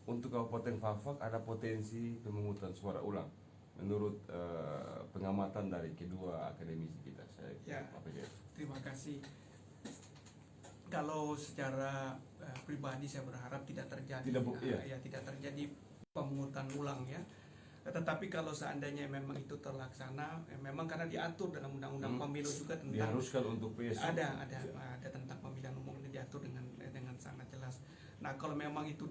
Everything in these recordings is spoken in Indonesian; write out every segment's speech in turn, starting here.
untuk Kabupaten Fafak ada potensi pemungutan suara ulang menurut pengamatan dari kedua akademisi kita. Ya, terima kasih. Kalau secara pribadi saya berharap tidak terjadi, tidak terjadi pemungutan ulang ya. Tetapi kalau seandainya memang itu terlaksana, memang karena diatur dalam undang-undang pemilu juga tentang diharuskan untuk PSU. Ada tentang pemilihan umum ini diatur dengan sangat jelas. Nah, kalau memang itu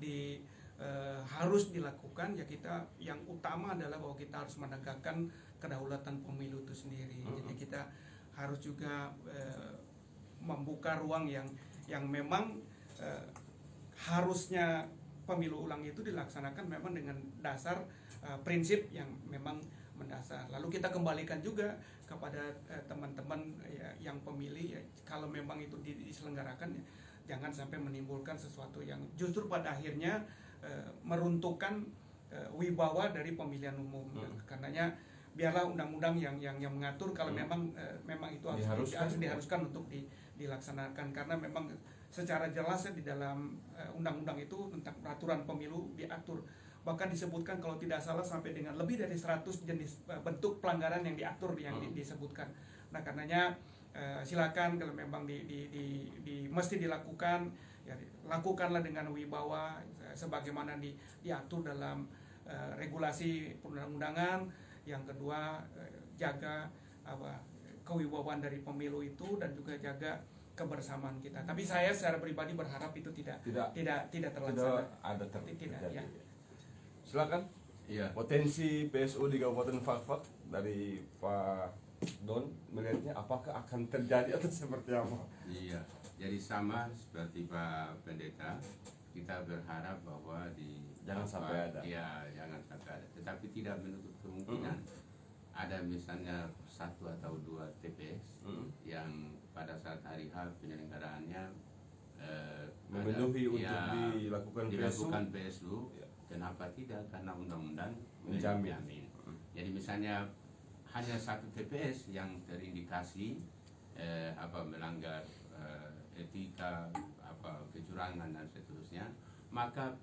harus dilakukan, ya kita yang utama adalah bahwa kita harus menegakkan kedaulatan pemilu itu sendiri. Jadi kita harus juga membuka ruang yang memang harusnya pemilu ulang itu dilaksanakan memang dengan dasar prinsip yang memang mendasar. Lalu kita kembalikan juga kepada teman-teman yang pemilih, kalau memang itu diselenggarakan, jangan sampai menimbulkan sesuatu yang justru pada akhirnya meruntuhkan wibawa dari pemilihan umum. Karenanya biarlah undang-undang yang mengatur kalau memang itu harus diharuskan untuk dilaksanakan, karena memang secara jelas di dalam undang-undang itu tentang peraturan pemilu diatur, bahkan disebutkan kalau tidak salah sampai dengan lebih dari 100 jenis bentuk pelanggaran yang diatur yang disebutkan. Nah, karenanya silakan kalau memang mesti dilakukan, ya lakukanlah dengan wibawa sebagaimana diatur dalam regulasi perundang-undangan. Yang kedua, jaga kewibawaan dari pemilu itu dan juga jaga kebersamaan kita. Tapi saya secara pribadi berharap itu tidak terlaksana. Tidak ada ya. Silakan. Iya. Potensi PSU di Kabupaten Fafak dari Pak Don melihatnya apakah akan terjadi atau seperti apa? Iya. Jadi sama seperti Pak Pendeta, kita berharap bahwa jangan sampai ada. Iya, jangan sampai ada. Tetapi tidak menutup kemungkinan ada misalnya 1 atau 2 TPS yang pada saat hari H penyelenggaraannya memenuhi untuk dilakukan PSU. Ya. Kenapa tidak? Karena undang-undang menjamin. Jadi misalnya hanya 1 TPS yang terindikasi melanggar etika, kecurangan dan seterusnya, maka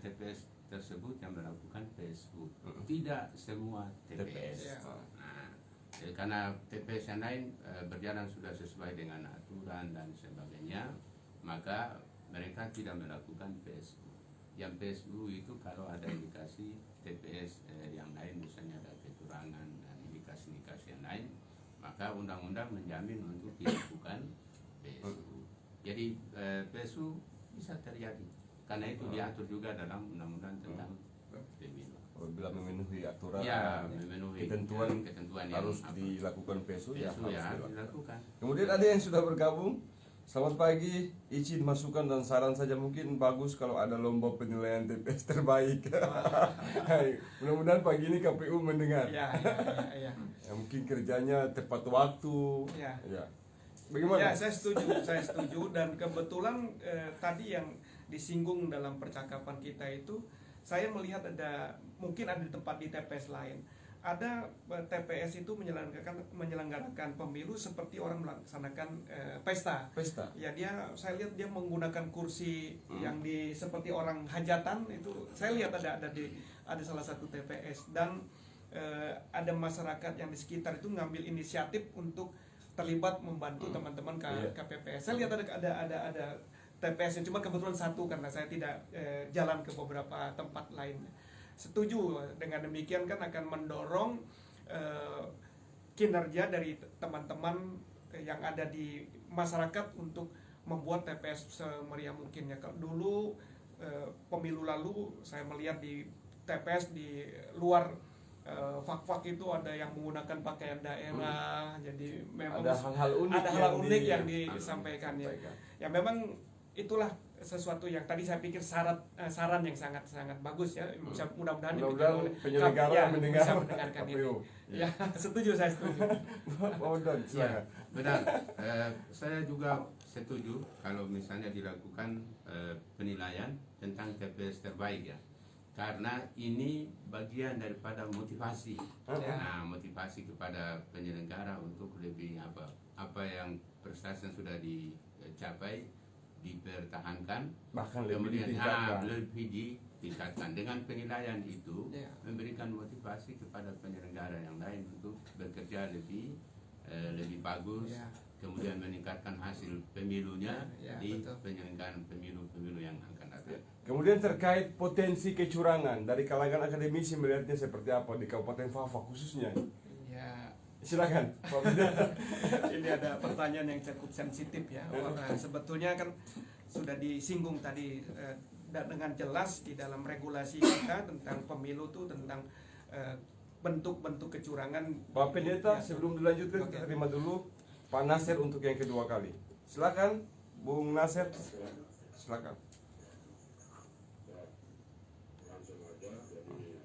TPS tersebut yang melakukan PSU, tidak semua TPS. Nah, karena TPS yang lain berjalan sudah sesuai dengan aturan dan sebagainya, maka mereka tidak melakukan PSU. Yang PSU itu kalau ada indikasi TPS yang lain, misalnya ada kecurangan dan indikasi-indikasi yang lain, maka undang-undang menjamin untuk dilakukan PSU. Jadi PSU bisa terjadi karena itu diatur juga dalam undang-undang tentang pemilu. Bila memenuhi aturan, memenuhi ketentuan harus dilakukan PSU, ya harus dilakukan. Kemudian ada yang sudah bergabung. Selamat pagi, izin masukan dan saran saja, mungkin bagus kalau ada lomba penilaian TPS terbaik. Mudah-mudahan pagi ini KPU mendengar. Ya, mungkin kerjanya tepat waktu. Ya. Bagaimana? Ya, saya setuju dan kebetulan tadi yang disinggung dalam percakapan kita itu, saya melihat mungkin ada tempat di TPS lain. Ada TPS itu menyelenggarakan pemilu seperti orang melaksanakan pesta. Ya, saya lihat dia menggunakan kursi yang seperti orang hajatan itu. Saya lihat ada salah satu TPS dan ada masyarakat yang di sekitar itu ngambil inisiatif untuk terlibat membantu teman-teman KPPS. Saya lihat ada TPS yang cuma kebetulan 1 karena saya tidak jalan ke beberapa tempat lain. Setuju, dengan demikian kan akan mendorong kinerja dari teman-teman yang ada di masyarakat untuk membuat TPS semeriah mungkin ya. Kalau dulu pemilu lalu saya melihat di TPS di luar fak-fak itu ada yang menggunakan pakaian daerah, jadi memang ada hal-hal unik yang disampaikan ya. Ya memang itulah sesuatu yang tadi saya pikir saran yang sangat bagus ya. Mudah-mudahan penyelenggara mendengarkan ini. Ya, setuju. Ya, benar. Saya juga setuju kalau misalnya dilakukan penilaian tentang TPS terbaik ya. Karena ini bagian daripada motivasi. Nah, motivasi kepada penyelenggara untuk lebih apa yang prestasi yang sudah dicapai dipertahankan, Bahkan lebih kemudian ditingkatkan. lebih ditingkatkan. Dengan penilaian itu Ya. memberikan motivasi kepada penyelenggara yang lain untuk bekerja lebih bagus, Ya. kemudian meningkatkan hasil pemilunya Ya, di betul. penyelenggaraan pemilu-pemilu yang akan datang. Kemudian terkait potensi kecurangan dari kalangan akademisi melihatnya seperti apa di Kabupaten Fafak khususnya? Ya, Silakan, Pak Pendeta. ini ada pertanyaan yang cukup sensitif ya. Sebetulnya kan sudah disinggung tadi dengan jelas di dalam regulasi kita tentang pemilu tuh tentang bentuk-bentuk kecurangan. Pak Pendeta, Ya. sebelum dilanjutkan Oke. kita terima dulu Pak Nasir untuk yang kedua kali. Silakan, Bung Nasir. Silakan. Langsung aja, jadi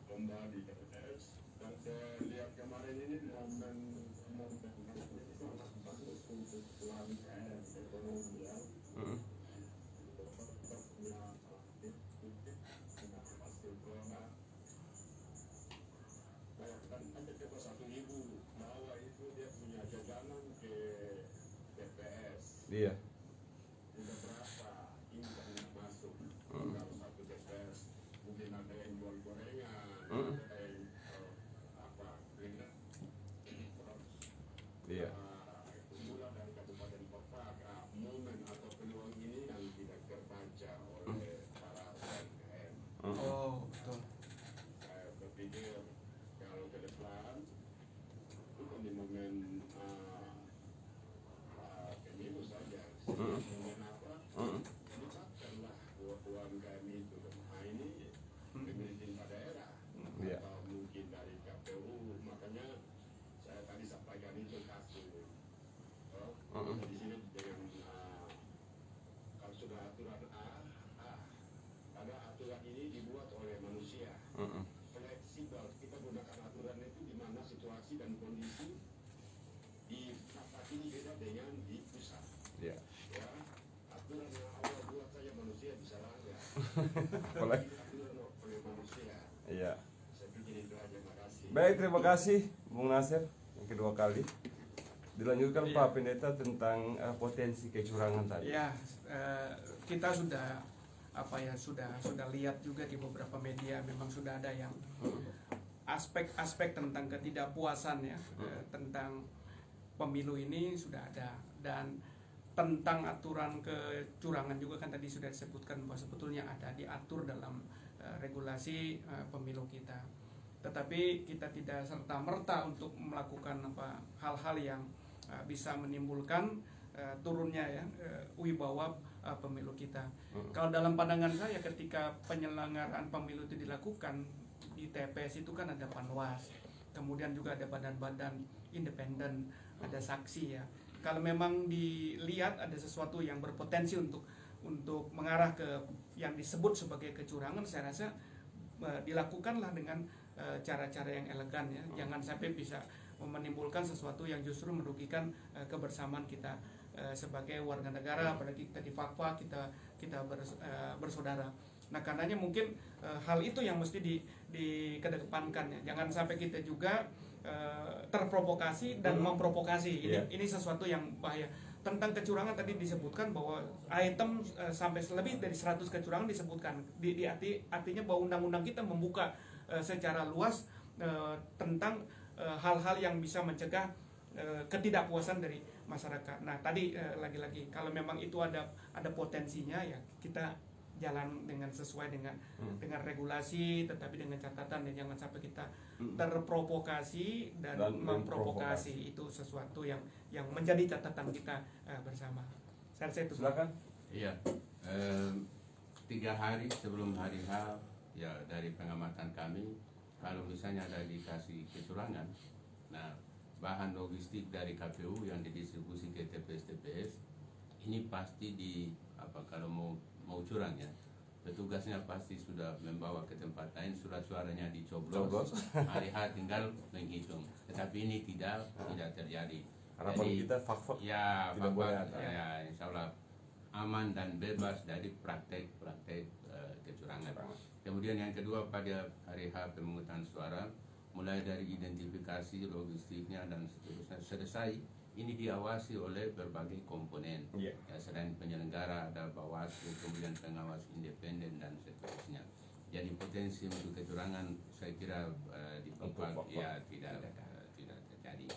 lomba di TPS dan saya lihat kemarin ini momen bagus untuk UMKM ekonomi ya. Dan ada coba 1.000 bawa itu dia punya jajanan ke TPS. Iya. Udah berapa ini yang masuk kalau satu TPS mungkin ada yang jual gorengan, ada yang apa dengan Iya. Pemula dari Kabupaten Kota, momen atau peluang ini yang tidak terbaca oleh para UMKM. Oh, betul. Saya berpikir kalau ke depan bukan di momen pemilu saja, momen apa? Libatkanlah UMKM itu. Nah ini pemerintah daerah Iya. atau mungkin dari KPU, makanya saya tadi sampaikan itu kasus. Di sini dengan kalau sudah aturan ada aturan ini dibuat oleh manusia. Fleksibel, kita gunakan aturan itu di mana situasi dan kondisi di tempat ini beda dengan di pusat. Iya. Ya, aturan yang Allah buat saja manusia bisa langgar. Apalagi. Aturan oleh manusia. Iya. Saya pikir itu aja, makasih. Baik, terima kasih Bung Nasir yang kedua kali. Dilanjutkan Iya. Pak Pendeta tentang potensi kecurangan tadi. Ya, kita sudah sudah lihat juga di beberapa media memang sudah ada yang aspek-aspek tentang ketidakpuasan ya tentang pemilu ini sudah ada, dan tentang aturan kecurangan juga kan tadi sudah disebutkan bahwa sebetulnya ada diatur dalam regulasi pemilu kita. Tetapi kita tidak serta-merta untuk melakukan hal-hal yang bisa menimbulkan turunnya ya wibawa pemilu kita. Kalau dalam pandangan saya ketika penyelenggaraan pemilu itu dilakukan di TPS itu kan ada Panwas, kemudian juga ada badan-badan independen, ada saksi ya. Kalau memang dilihat ada sesuatu yang berpotensi untuk mengarah ke yang disebut sebagai kecurangan, saya rasa dilakukanlah dengan cara-cara yang elegan ya. Jangan sampai bisa menimbulkan sesuatu yang justru merugikan kebersamaan kita sebagai warga negara, apalagi kita di Papua, kita bersaudara. Nah, karenanya mungkin hal itu yang mesti dikedepankan ya. Jangan sampai kita juga terprovokasi dan memprovokasi. Ini sesuatu yang bahaya. Tentang kecurangan tadi disebutkan bahwa item sampai lebih dari 100 kecurangan disebutkan. Artinya bahwa undang-undang kita membuka secara luas tentang hal-hal yang bisa mencegah ketidakpuasan dari masyarakat. Nah, tadi lagi-lagi kalau memang itu ada potensinya ya kita jalan dengan sesuai dengan regulasi, tetapi dengan catatan dan jangan sampai kita terprovokasi dan memprovokasi. Itu sesuatu yang menjadi catatan kita bersama. Saya rasa itu. Silakan. Iya, 3 hari sebelum hari H ya dari pengamatan kami, kalau misalnya ada indikasi kecurangan, nah bahan logistik dari KPU yang didistribusi ke TPS-TPS ini pasti kalau mau curang ya, petugasnya pasti sudah membawa ke tempat lain, surat suaranya dicoblos, hari H tinggal menghitung. Tetapi ini tidak terjadi. Harapan Jadi, kita fak-fak ya, tidak boleh ada. ya, insya Allah aman dan bebas dari praktek kecurangan. Kemudian yang kedua, pada hari H pemungutan suara, mulai dari identifikasi logistiknya dan seterusnya selesai, ini diawasi oleh berbagai komponen. Iya. Ya, selain penyelenggara ada Bawaslu, kemudian pengawas independen dan seterusnya. Jadi potensi untuk kecurangan saya kira di Papua ya tidak terjadi.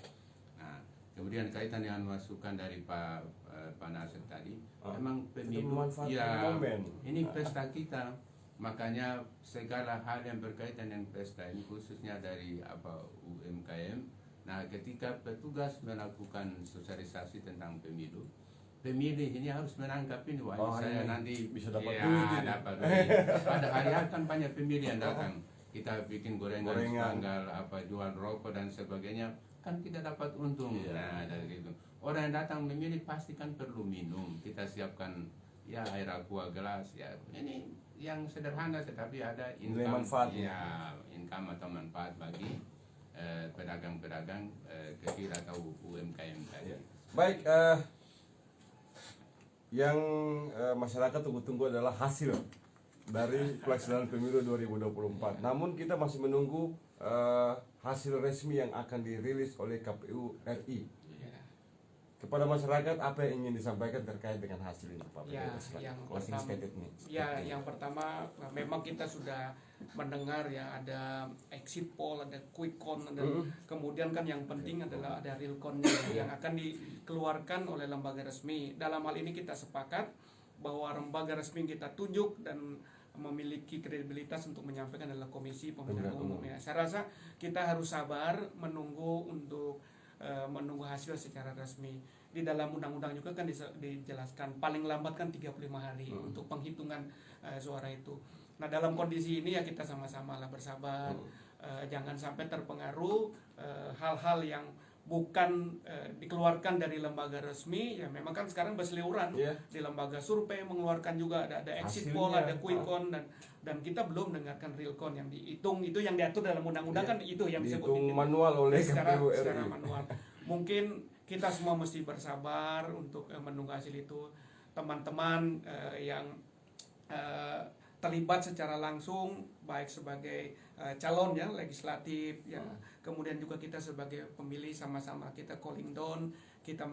Nah, kemudian kaitan dengan masukan dari Pak Nasir tadi, memang pemilu ya ini pesta kita, makanya segala hal yang berkaitan dengan pesta ini khususnya dari UMKM. Nah, ketika petugas melakukan sosialisasi tentang pemilu, pemilih ini harus menangkap ini, wah saya nanti bisa dapat ya, duit ini. dapat duit. Pada hari kan banyak pemilih yang datang. Kita bikin gorengan. Tanggal jual rokok dan sebagainya, kan kita dapat untung. Nah, dari itu. Orang yang datang memilih pasti kan perlu minum. Kita siapkan ya air aqua gelas ya. Ini yang sederhana tetapi ada income, ya, income atau manfaat bagi pedagang-pedagang kecil atau UMKM tadi. Baik, yang masyarakat tunggu-tunggu adalah hasil dari pelaksanaan pemilu 2024. Namun kita masih menunggu hasil resmi yang akan dirilis oleh KPU RI. Kepada masyarakat apa yang ingin disampaikan terkait dengan hasil ini, Pak? Ya, yang pertama memang kita sudah mendengar ya ada exit poll, ada quick count, dan kemudian kan yang penting adalah ada real count yang akan dikeluarkan oleh lembaga resmi. Dalam hal ini kita sepakat bahwa lembaga resmi kita tunjuk dan memiliki kredibilitas untuk menyampaikan adalah Komisi Pemilihan Umum. Ya, saya rasa kita harus sabar menunggu menunggu hasil secara resmi. Di dalam undang-undang juga kan dijelaskan paling lambat kan 35 hari untuk penghitungan suara itu. Nah, dalam kondisi ini ya kita sama-sama lah bersabar, jangan sampai terpengaruh hal-hal yang bukan dikeluarkan dari lembaga resmi. Ya memang kan sekarang berseliweran di lembaga survei mengeluarkan juga ada exit poll, ada quick count, dan kita belum dengarkan real count yang dihitung. Itu yang diatur dalam undang-undang kan itu yang disebut manual oleh secara KPU RI. manual. Mungkin kita semua mesti bersabar untuk menunggu hasil itu. Teman-teman yang terlibat secara langsung baik sebagai calon ya legislatif ya, kemudian juga kita sebagai pemilih sama-sama kita cooling down, kita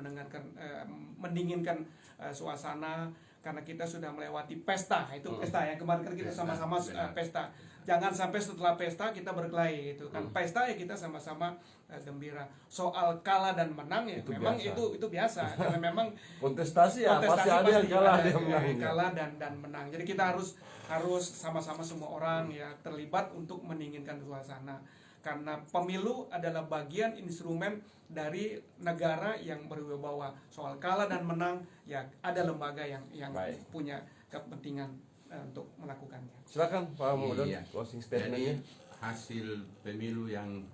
mendinginkan suasana karena kita sudah melewati pesta. Itu pesta yang kemarin kan kita sama-sama pesta. Jangan sampai setelah pesta kita berkelahi gitu kan. Pesta ya kita sama-sama gembira. Soal kalah dan menang ya itu memang biasa. Itu biasa karena memang kontestasi pasti ada yang kalah, ada yang menang. Kalah dan menang. Jadi kita harus sama-sama semua orang ya terlibat untuk mendinginkan suasana. Karena pemilu adalah bagian instrumen dari negara yang berwibawa. Soal kalah dan menang ya ada lembaga yang punya kepentingan untuk melakukannya. Silakan Pak Muhammad, closing statement-nya. Jadi hasil pemilu yang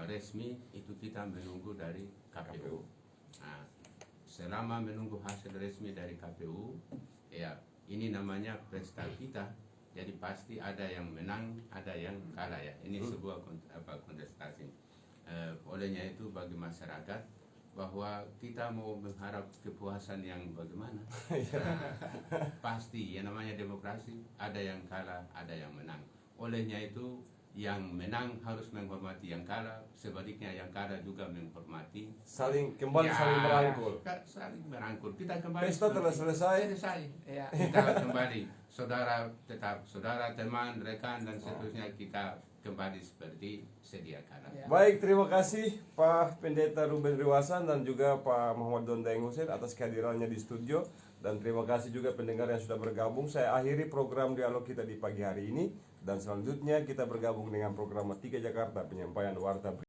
resmi itu kita menunggu dari KPU. Nah, selama menunggu hasil resmi dari KPU, ya ini namanya pesta kita. Jadi pasti ada yang menang, ada yang kalah ya. Ini sebuah kontestasi. Olehnya itu bagi masyarakat bahwa kita mau mengharap kepuasan yang bagaimana. Pasti yang namanya demokrasi ada yang kalah, ada yang menang. Olehnya itu yang menang harus menghormati yang kalah, sebaliknya yang kalah juga menghormati. Saling merangkul. Saling merangkul. Kita kembali. Pesta telah selesai. Ya. Kita kembali. Saudara tetap saudara, teman, rekan dan seterusnya kita kembali seperti sedia kala. Baik, terima kasih Pak Pendeta Ruben Riwasan dan juga Pak Muhammad Dondaeng Hussein atas kehadirannya di studio, dan terima kasih juga pendengar yang sudah bergabung. Saya akhiri program dialog kita di pagi hari ini, dan selanjutnya kita bergabung dengan program 3 Jakarta, penyampaian warta.